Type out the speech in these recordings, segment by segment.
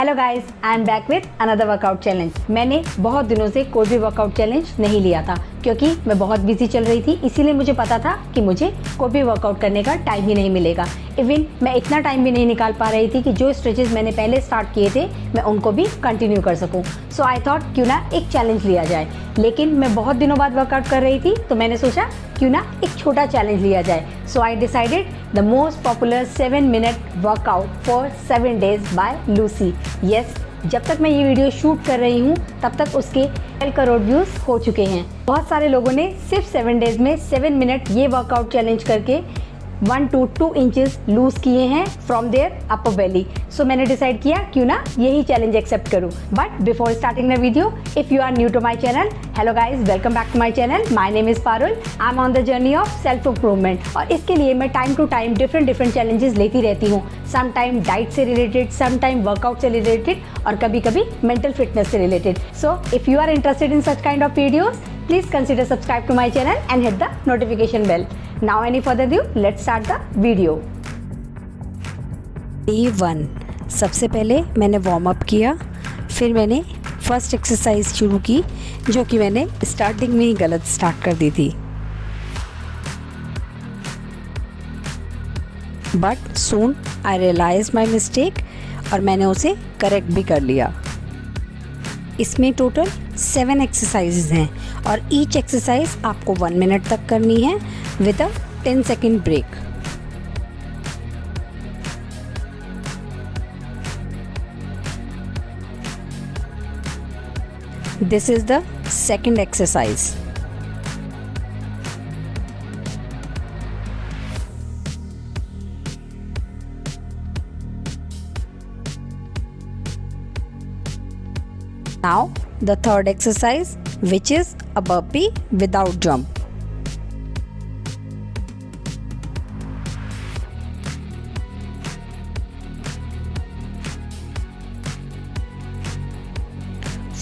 Hello guys, I am back with another workout challenge. मैंने बहुत दिनों से कोई भी वर्कआउट चैलेंज नहीं लिया था क्योंकि मैं बहुत बिजी चल रही थी। इसीलिए मुझे पता था कि मुझे कोई भी वर्कआउट करने का टाइम ही नहीं मिलेगा। इवन मैं इतना टाइम भी नहीं निकाल पा रही थी कि जो स्ट्रेचेस मैंने पहले स्टार्ट किए थे मैं उनको भी कंटिन्यू कर सकूं। सो आई थॉट क्यों ना एक चैलेंज लिया जाए। लेकिन मैं बहुत दिनों बाद वर्कआउट कर रही थी तो मैंने सोचा क्यों ना एक छोटा चैलेंज लिया जाए। So I decided the most popular 7 minute workout for 7 days by Lucy. Yes, जब तक मैं ये वीडियो शूट कर रही हूँ तब तक उसके 12 करोड़ व्यूज़ हो चुके हैं। बहुत सारे लोगों ने सिर्फ 7 डेज में 7 मिनट ये वर्कआउट चैलेंज करके 1 to 2 इंचेस लूज किए हैं फ्रॉम देयर अपर बेली। सो मैंने डिसाइड किया क्यों ना यही चैलेंज एक्सेप्ट करूं। But before starting the video, if you are new to my channel, hello guys, welcome back to my channel. My name is Parul. I am on the journey of self improvement और इसके लिए मैं time to time different challenges लेती रहती हूँ। Some time diet से related, some time workout से related और कभी कभी मेंटल फिटनेस से related. So if you are interested in such kind of videos, please consider subscribe to my channel and hit the notification bell. Now any further ado, let's start the video. Day 1 सबसे पहले मैंने warm up किया, फिर मैंने first exercise शुरू की जो कि मैंने स्टार्टिंग में ही गलत स्टार्ट कर दी थी। But soon I realise my mistake और मैंने उसे करेक्ट भी कर लिया। इसमें टोटल 7 एक्सरसाइजेज हैं और ईच एक्सरसाइज आपको 1 मिनट तक करनी है with a 10 second break. This is the second exercise. Now the third exercise, which is a burpee without jump.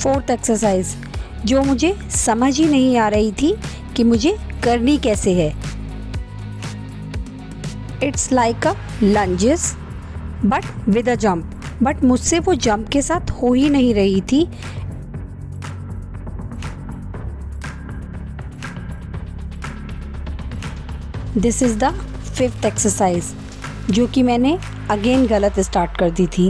Fourth exercise जो मुझे समझ ही नहीं आ रही थी कि मुझे करनी कैसे है। It's like a lunges but with a jump, but मुझसे वो जंप के साथ हो ही नहीं रही थी। This is the fifth exercise जो कि मैंने अगेन गलत स्टार्ट कर दी थी।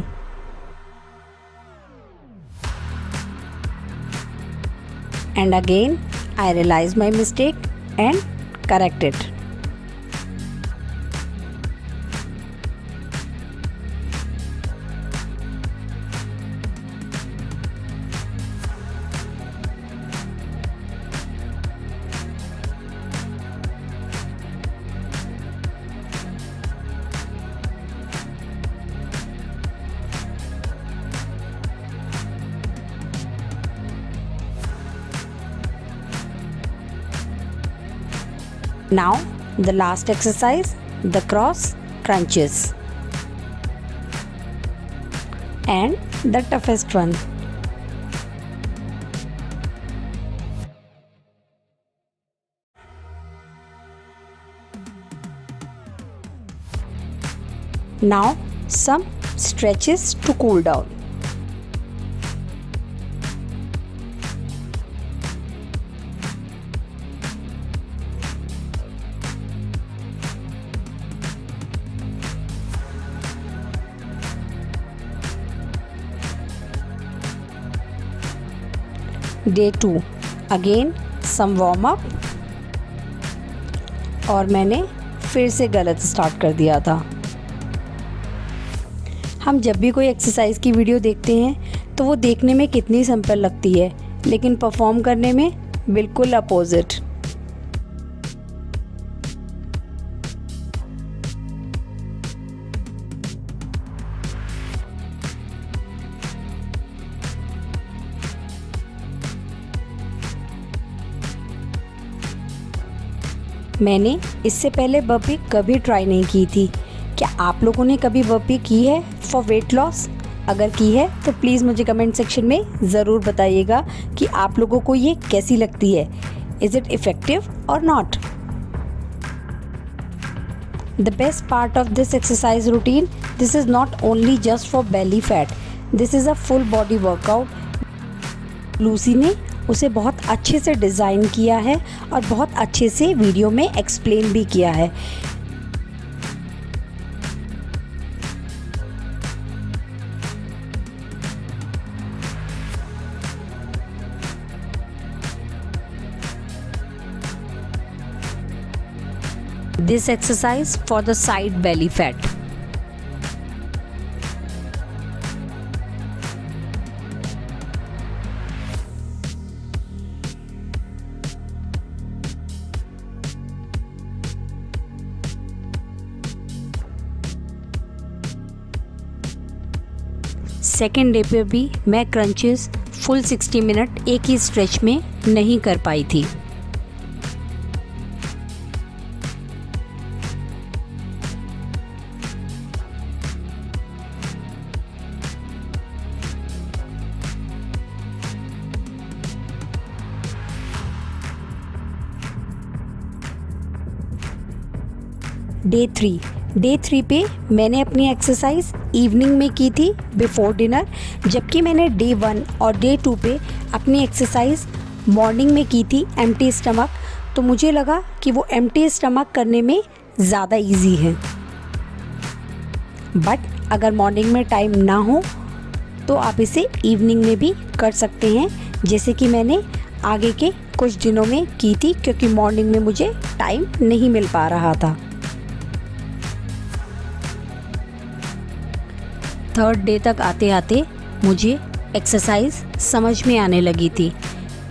And again I realise my mistake and correct it. Now the last exercise, the cross crunches, and the toughest one. Now some stretches to cool down. Day 2 again some warm up और मैंने फिर से गलत start कर दिया था। हम जब भी कोई एक्सरसाइज की वीडियो देखते हैं तो वो देखने में कितनी सिंपल लगती है लेकिन परफॉर्म करने में बिल्कुल अपोजिट। मैंने इससे पहले बर्पी कभी ट्राई नहीं की थी। क्या आप लोगों ने कभी बर्पी की है फॉर वेट लॉस? अगर की है तो प्लीज़ मुझे कमेंट सेक्शन में ज़रूर बताइएगा कि आप लोगों को ये कैसी लगती है। इज़ इट इफ़ेक्टिव और not? The best part of this exercise routine, this is not only just for belly fat. This is a full body workout. Lucy ने उसे बहुत अच्छे से डिज़ाइन किया है और बहुत अच्छे से वीडियो में एक्सप्लेन भी किया है। This exercise for the side belly fat. Second day पे भी मैं क्रंचेस फुल 60 मिनट एक ही स्ट्रेच में नहीं कर पाई थी। डे थ्री पे मैंने अपनी एक्सरसाइज इवनिंग में की थी बिफोर डिनर, जबकि मैंने डे 1 और डे 2 पे अपनी एक्सरसाइज मॉर्निंग में की थी एम्प्टी स्टमक। तो मुझे लगा कि वो एम्प्टी स्टमक करने में ज़्यादा इजी है। बट अगर मॉर्निंग में टाइम ना हो तो आप इसे इवनिंग में भी कर सकते हैं, जैसे कि मैंने आगे के कुछ दिनों में की थी, क्योंकि मॉर्निंग में मुझे टाइम नहीं मिल पा रहा था। थर्ड डे तक आते आते मुझे एक्सरसाइज समझ में आने लगी थी,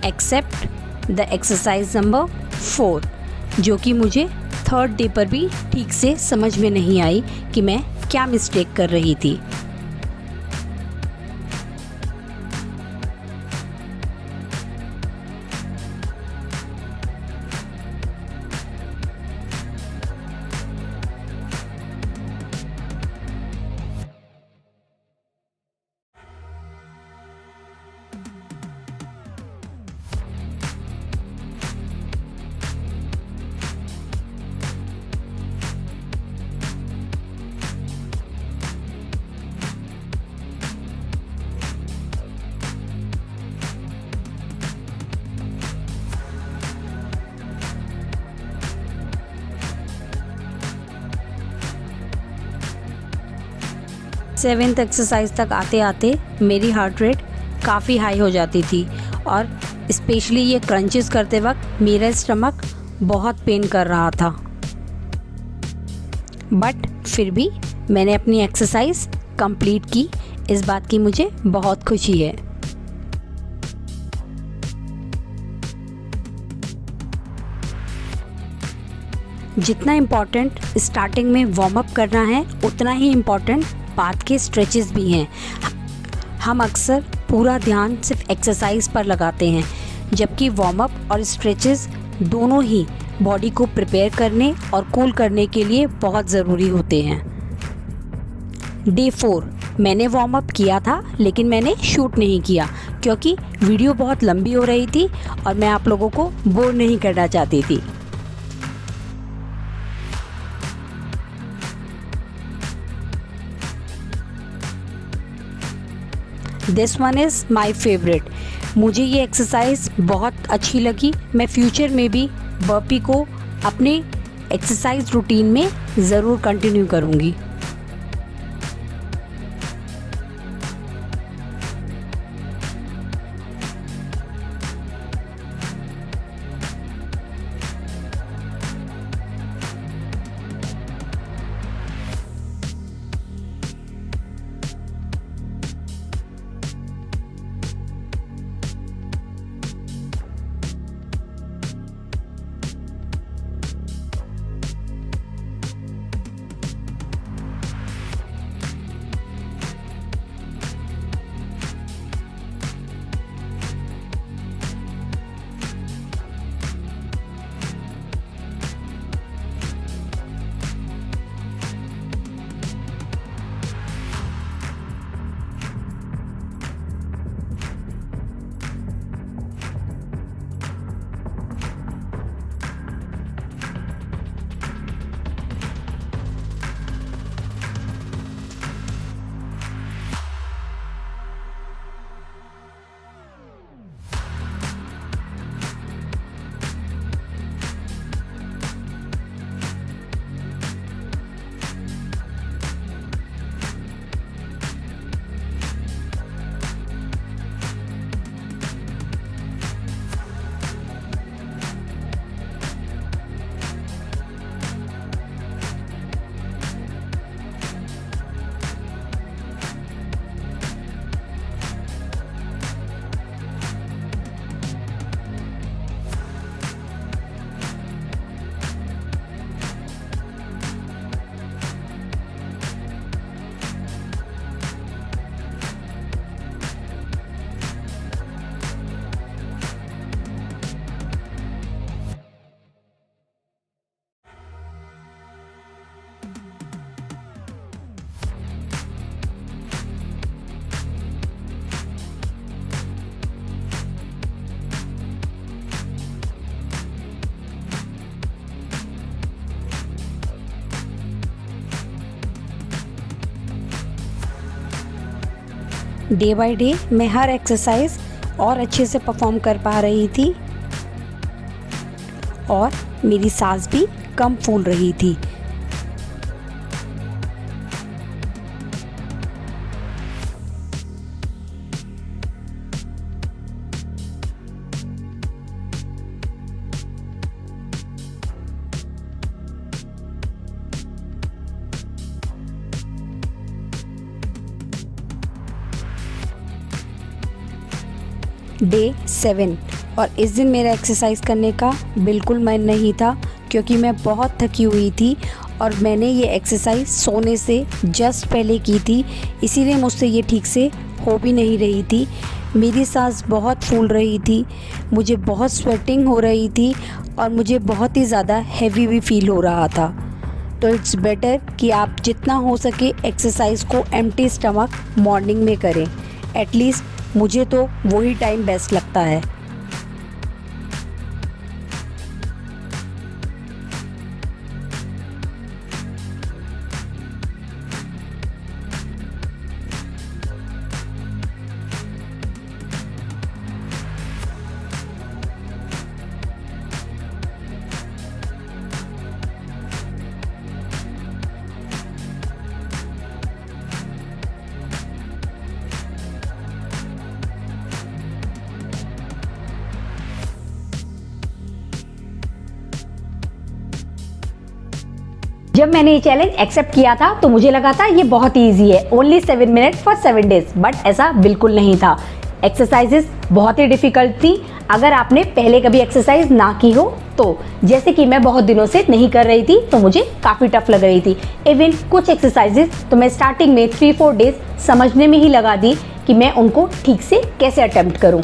एक्सेप्ट द एक्सरसाइज नंबर 4, जो कि मुझे थर्ड डे पर भी ठीक से समझ में नहीं आई कि मैं क्या मिस्टेक कर रही थी। सेवेंथ एक्सरसाइज तक आते आते मेरी हार्ट रेट काफ़ी हाई हो जाती थी और स्पेशली ये क्रंचेस करते वक्त मेरा स्टमक बहुत पेन कर रहा था। बट फिर भी मैंने अपनी एक्सरसाइज कंप्लीट की, इस बात की मुझे बहुत खुशी है। जितना इम्पॉर्टेंट स्टार्टिंग में वार्म अप करना है, उतना ही इम्पॉर्टेंट बाद के स्ट्रेचेस भी हैं। हम अक्सर पूरा ध्यान सिर्फ एक्सरसाइज पर लगाते हैं, जबकि वार्म अप और स्ट्रेचेस दोनों ही बॉडी को प्रिपेयर करने और कूल करने के लिए बहुत ज़रूरी होते हैं। डे 4 मैंने वार्म अप किया था, लेकिन मैंने शूट नहीं किया क्योंकि वीडियो बहुत लंबी हो रही थी और मैं आप लोगों को बोर नहीं करना चाहती थी। This one is my favourite. मुझे ये एक्सरसाइज बहुत अच्छी लगी। मैं फ्यूचर में भी बर्पी को अपने एक्सरसाइज रूटीन में ज़रूर कंटिन्यू करूँगी। डे बाय डे मैं हर एक्सरसाइज और अच्छे से परफॉर्म कर पा रही थी और मेरी सांस भी कम फूल रही थी। डे 7 और इस दिन मेरा एक्सरसाइज करने का बिल्कुल मन नहीं था क्योंकि मैं बहुत थकी हुई थी और मैंने ये एक्सरसाइज सोने से जस्ट पहले की थी, इसीलिए मुझसे ये ठीक से हो भी नहीं रही थी। मेरी सांस बहुत फूल रही थी, मुझे बहुत स्वेटिंग हो रही थी और मुझे बहुत ही ज़्यादा हैवी भी फील हो रहा था। तो इट्स बेटर कि आप जितना हो सके एक्सरसाइज को एम्प्टी स्टमक मॉर्निंग में करें। एटलीस्ट मुझे तो वही टाइम बेस्ट लगता है। जब मैंने ये चैलेंज एक्सेप्ट किया था तो मुझे लगा था ये बहुत ही ईजी है, only 7 minute for 7 days, but ऐसा बिल्कुल नहीं था। एक्सरसाइजेस बहुत ही डिफिकल्ट थी। अगर आपने पहले कभी एक्सरसाइज ना की हो तो, जैसे कि मैं बहुत दिनों से नहीं कर रही थी तो मुझे काफ़ी टफ लग रही थी। इवन कुछ एक्सरसाइजेस तो मैं स्टार्टिंग में 3-4 डेज समझने में ही लगा दी कि मैं उनको ठीक से कैसे अटेम्प्ट करूं,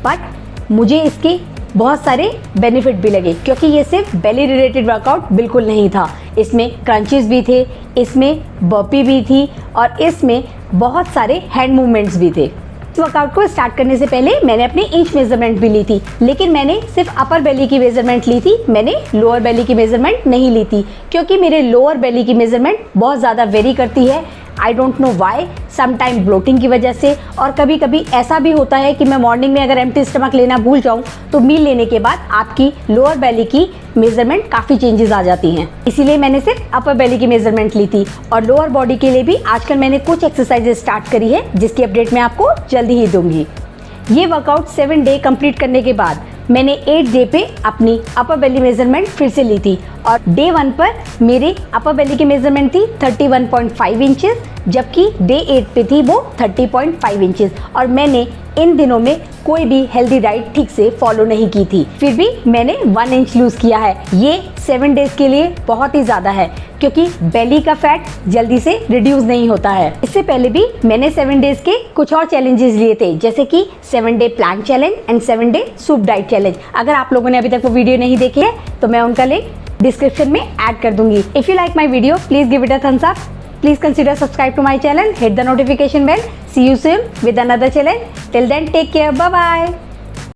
बट मुझे इसके बहुत सारे बेनिफिट भी लगे क्योंकि ये सिर्फ बेली रिलेटेड वर्कआउट बिल्कुल नहीं था। इसमें क्रंचेस भी थे, इसमें बर्पी भी थी और इसमें बहुत सारे हैंड मूवमेंट्स भी थे। इस वर्कआउट को स्टार्ट करने से पहले मैंने अपनी इंच मेजरमेंट भी ली थी, लेकिन मैंने सिर्फ अपर बेली की मेजरमेंट ली थी, मैंने लोअर बेली की मेजरमेंट नहीं ली थी क्योंकि मेरे लोअर बेली की मेजरमेंट बहुत ज़्यादा वेरी करती है। I don't know why, sometime bloating की वजह से, और कभी कभी ऐसा भी होता है कि मैं मॉर्निंग में अगर एम्प्टी स्टमक लेना भूल जाऊं तो मील लेने के बाद आपकी लोअर बेली की मेजरमेंट काफ़ी चेंजेस आ जाती हैं। इसीलिए मैंने सिर्फ अपर बेली की मेजरमेंट ली थी। और लोअर बॉडी के लिए भी आजकल मैंने कुछ एक्सरसाइजेस स्टार्ट करी है जिसकी अपडेट मैं आपको जल्दी ही दूंगी। ये वर्कआउट 7 डे कंप्लीट करने के बाद मैंने 8 डे पे अपनी अपर बेली मेजरमेंट फिर से ली थी और डे 1 पर मेरे अपर बेली की मेजरमेंट थी 31.5 इंचेस, जबकि डे 8 पे थी वो 30.5 इंचेस। और मैंने इन दिनों में कोई भी हेल्दी डाइट ठीक से फॉलो नहीं की थी, फिर भी मैंने 1 इंच लूज किया है। ये 7 डेज के लिए बहुत ही ज़्यादा है क्योंकि बेली का फैट जल्दी से रिड्यूस नहीं होता है। इससे पहले भी मैंने 7 डेज के कुछ और चैलेंजेस लिए थे, जैसे कि 7 day plank challenge and 7 day soup diet challenge. अगर आप लोगों ने अभी तक वो वीडियो नहीं देखी है तो मैं उनका लिंक डिस्क्रिप्शन में ऐड कर दूंगी। If you like my video please give it a thumbs up. Please consider subscribe to my channel, hit the notification bell. See you soon with another challenge. Till then, take care. Bye bye.